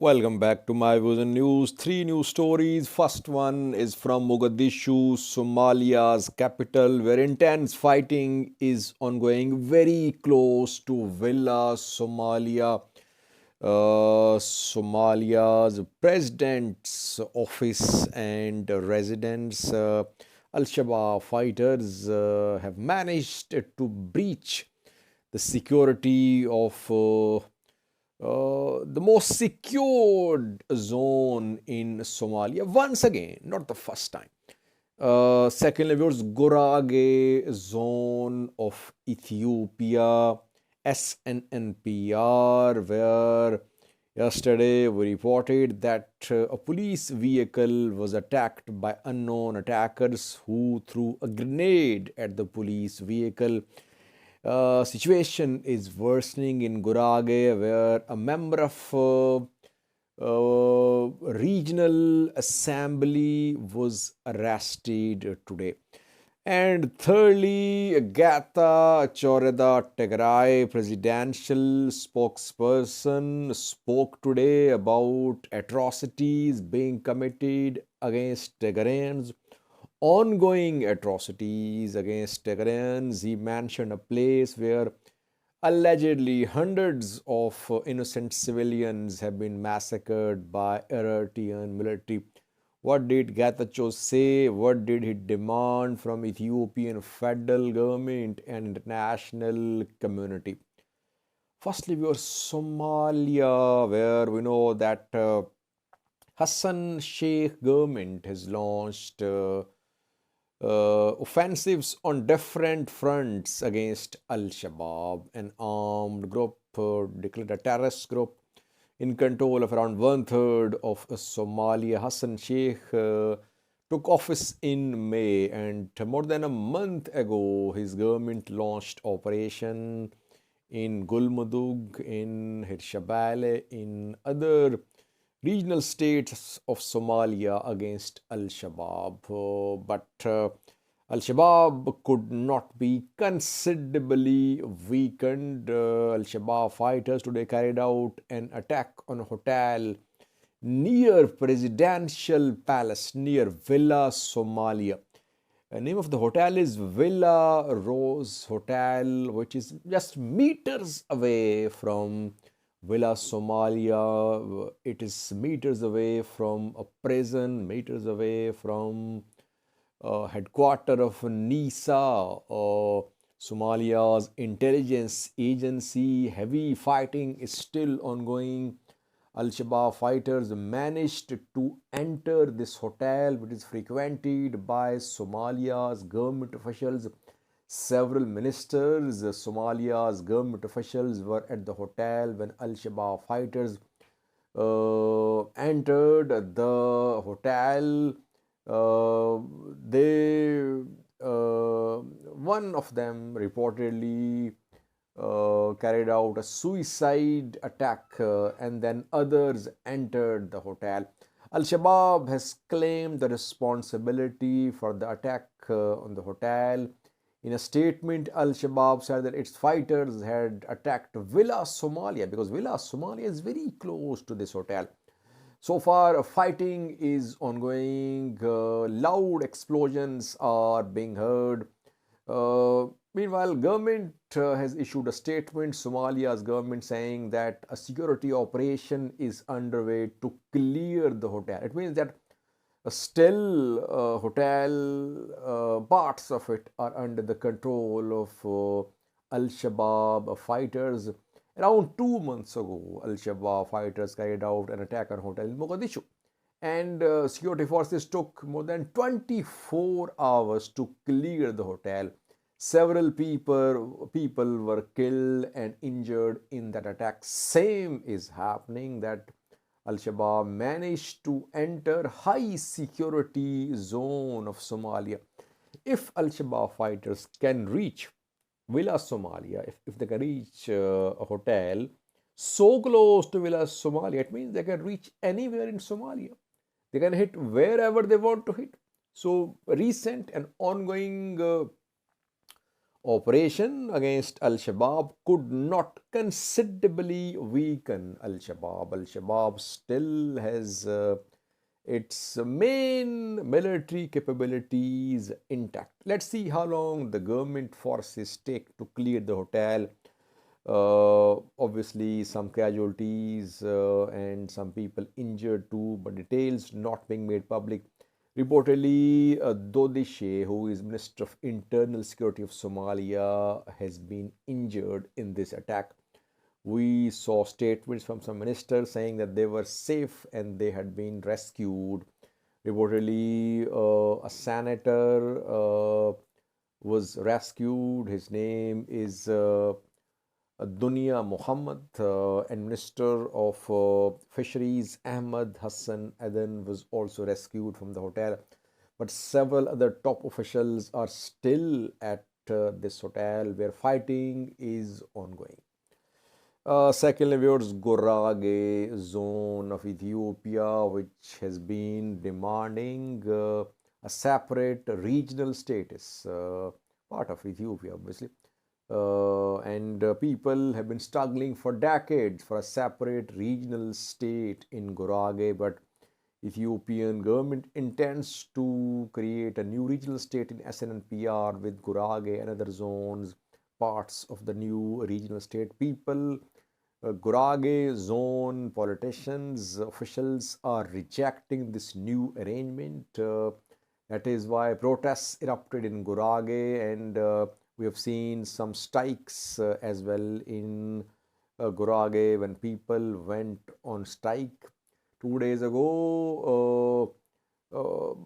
Welcome back to my Vision News. Three news stories. First one is from Mogadishu, Somalia's capital, where intense fighting is ongoing very close to Villa Somalia. Somalia's president's office and residents. Al Shabaab fighters have managed to breach the security of the most secured zone in Somalia once again, not the first time. Secondly, was Gurage zone of Ethiopia, SNNPR, where yesterday we reported that a police vehicle was attacked by unknown attackers who threw a grenade at the police vehicle. Situation is worsening in Gurage, where a member of regional assembly was arrested today. And thirdly, Gata Choreda Tigray, presidential spokesperson, spoke today about atrocities being committed against Tigrayans, ongoing atrocities against Tigrayans. He mentioned a place where allegedly hundreds of innocent civilians have been massacred by Eritrean military. What did Getachew say? What did he demand from Ethiopian federal government and international community? Firstly, we were Somalia, where we know that Hassan Sheikh government has launched offensives on different fronts against Al Shabaab, an armed group declared a terrorist group in control of around one third of Somalia. Hassan Sheikh took office in May, and more than a month ago, his government launched operation in Gulmudug, in Hirshabelle, in other regional states of Somalia against Al Shabaab. But Al Shabaab could not be considerably weakened. Al Shabaab fighters today carried out an attack on a hotel near Presidential Palace, near Villa Somalia. The name of the hotel is Villa Rose Hotel, which is just meters away from Villa Somalia. It is meters away from a prison, meters away from headquarters of NISA, Somalia's intelligence agency. Heavy fighting is still ongoing. Al Shabaab fighters managed to enter this hotel, which is frequented by Somalia's government officials. Several ministers, Somalia's government officials, were at the hotel when Al Shabaab fighters entered the hotel. One of them reportedly carried out a suicide attack, and then others entered the hotel. Al Shabaab has claimed the responsibility for the attack on the hotel. In a statement, Al Shabaab said that its fighters had attacked Villa Somalia because Villa Somalia is very close to this hotel. So far, fighting is ongoing. Loud explosions are being heard. Meanwhile, government has issued a statement, Somalia's government, saying that a security operation is underway to clear the hotel. It means that still hotel parts of it are under the control of Al Shabaab fighters. Around 2 months ago, Al Shabaab fighters carried out an attack on a hotel in Mogadishu, and security forces took more than 24 hours to clear the hotel. Several people were killed and injured in that attack. Same is happening, that Al Shabaab managed to enter high security zone of Somalia. If Al Shabaab fighters can reach Villa Somalia, if they can reach a hotel so close to Villa Somalia, it means they can reach anywhere in Somalia. They can hit wherever they want to hit. So recent and ongoing Operation against Al-Shabaab could not considerably weaken Al-Shabaab. Al-Shabaab still has its main military capabilities intact. Let's see how long the government forces take to clear the hotel. Obviously, some casualties and some people injured too, but details not being made public. Reportedly, Dodishe, who is Minister of Internal Security of Somalia, has been injured in this attack. We saw statements from some ministers saying that they were safe and they had been rescued. Reportedly, a senator was rescued. His name is Dunia Muhammad, and Minister of Fisheries Ahmad Hassan Adan was also rescued from the hotel. But several other top officials are still at this hotel where fighting is ongoing. Secondly, viewers, Gurage zone of Ethiopia, which has been demanding a separate regional status, part of Ethiopia, obviously. And people have been struggling for decades for a separate regional state in Gurage, but Ethiopian government intends to create a new regional state in SNNPR with Gurage and other zones, parts of the new regional state. People, Gurage zone politicians, officials are rejecting this new arrangement. That is why protests erupted in Gurage, and we have seen some strikes as well in Gurage when people went on strike. 2 days ago,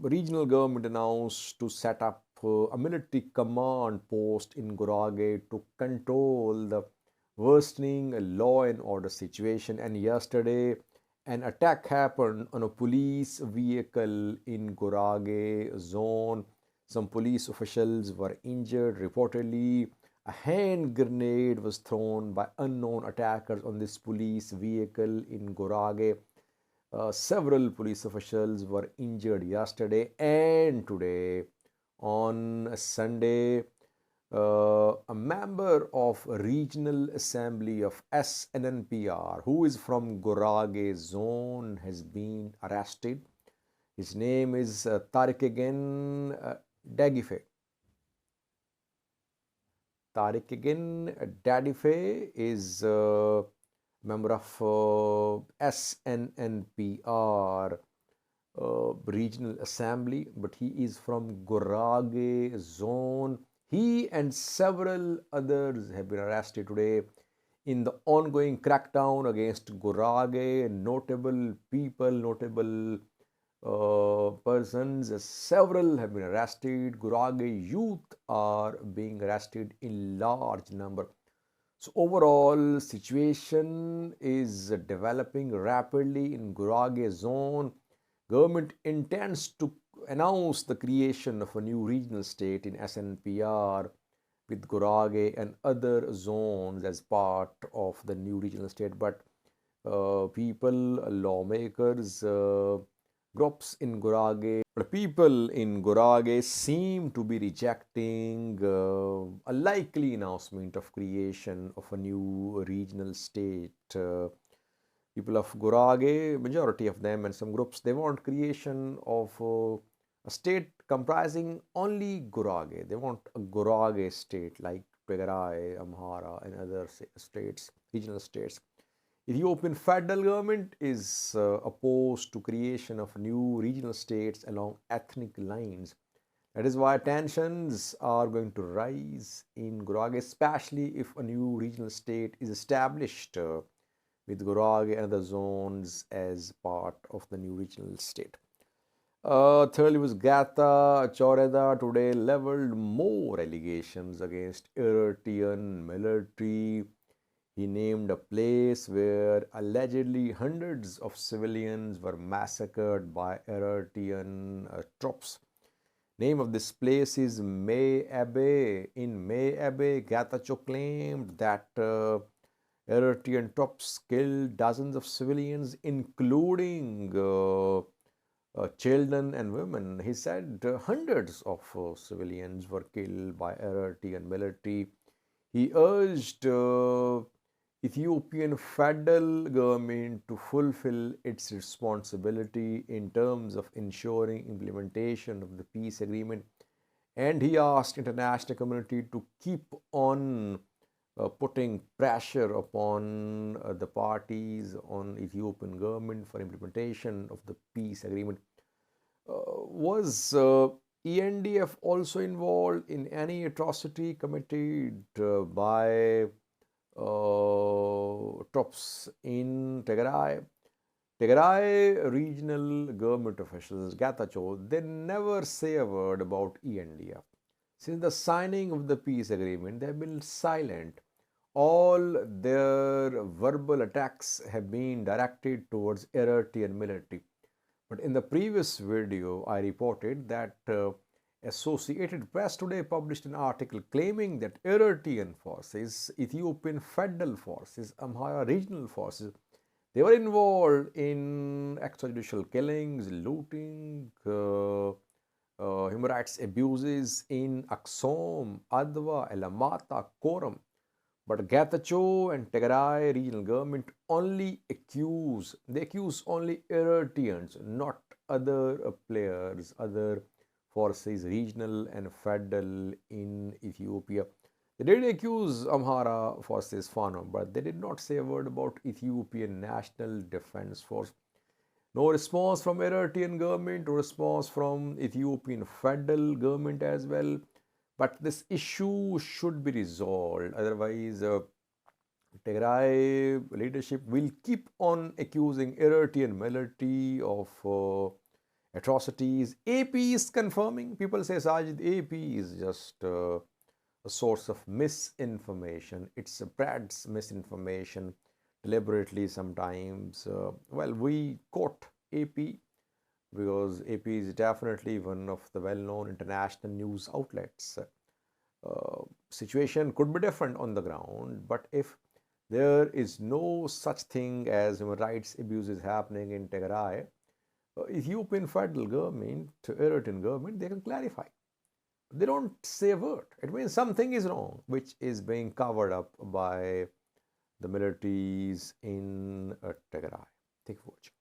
regional government announced to set up a military command post in Gurage to control the worsening law and order situation. And yesterday, an attack happened on a police vehicle in Gurage zone. Some police officials were injured. Reportedly, a hand grenade was thrown by unknown attackers on this police vehicle in Gurage. Several police officials were injured yesterday and today. On Sunday, a member of Regional Assembly of SNNPR, who is from Gurage zone, has been arrested. His name is Tariq again Dagife. Tariq again Dadife is a member of SNNPR Regional Assembly, but he is from Gurage zone. He and several others have been arrested today in the ongoing crackdown against Gurage. Notable people, notable persons, several have been arrested. Gurage youth are being arrested in large number. So overall situation is developing rapidly in Gurage zone. Government intends to announce the creation of a new regional state in SNPR with Gurage and other zones as part of the new regional state. But people, lawmakers, groups in Gurage, people in Gurage seem to be rejecting a likely announcement of creation of a new regional state. People of Gurage, majority of them and some groups, they want creation of a state comprising only Gurage. They want a Gurage state like Tigray, Amhara and other states, regional states. Ethiopian federal government is opposed to creation of new regional states along ethnic lines. That is why tensions are going to rise in Gurage, especially if a new regional state is established with Gurage and other zones as part of the new regional state. Thirdly was Gata Choreda today leveled more allegations against Eritrean military. He named a place where allegedly hundreds of civilians were massacred by Eritrean troops. Name of this place is May Abe. In May Abe, Gatacho claimed that Eritrean troops killed dozens of civilians, including children and women. He said hundreds of civilians were killed by Eritrean military. He urged Ethiopian federal government to fulfill its responsibility in terms of ensuring implementation of the peace agreement, and he asked international community to keep on putting pressure upon the parties on Ethiopian government for implementation of the peace agreement. Was ENDF also involved in any atrocity committed by troops in Tigray? Tigray regional government officials, Gatacho, they never say a word about ENDF. Since the signing of the peace agreement, they have been silent. All their verbal attacks have been directed towards Eritrean military. But in the previous video, I reported that Associated Press today published an article claiming that Eritrean forces, Ethiopian Federal Forces, Amhara regional forces, they were involved in extrajudicial killings, looting, human rights abuses in Axom, Adwa, Elamata, Koram. But Getachew and Tigray regional government they accuse only Eritreans, not other players, other forces, regional and federal in Ethiopia. They did accuse Amhara forces, Fano, but they did not say a word about Ethiopian National Defense Force. No response from Eritrean government, no response from Ethiopian federal government as well. But this issue should be resolved. Otherwise, Tigray leadership will keep on accusing Eritrean military of atrocities. AP is confirming. People say, Sajid, AP is just a source of misinformation. It spreads misinformation deliberately sometimes. Well, we quote AP because AP is definitely one of the well-known international news outlets. Situation could be different on the ground, but if there is no such thing as human rights abuses happening in Tigray, Ethiopian federal government, Eritrean government, they can clarify. They don't say a word. It means something is wrong, which is being covered up by the militaries in Tigray. Thank you for watching.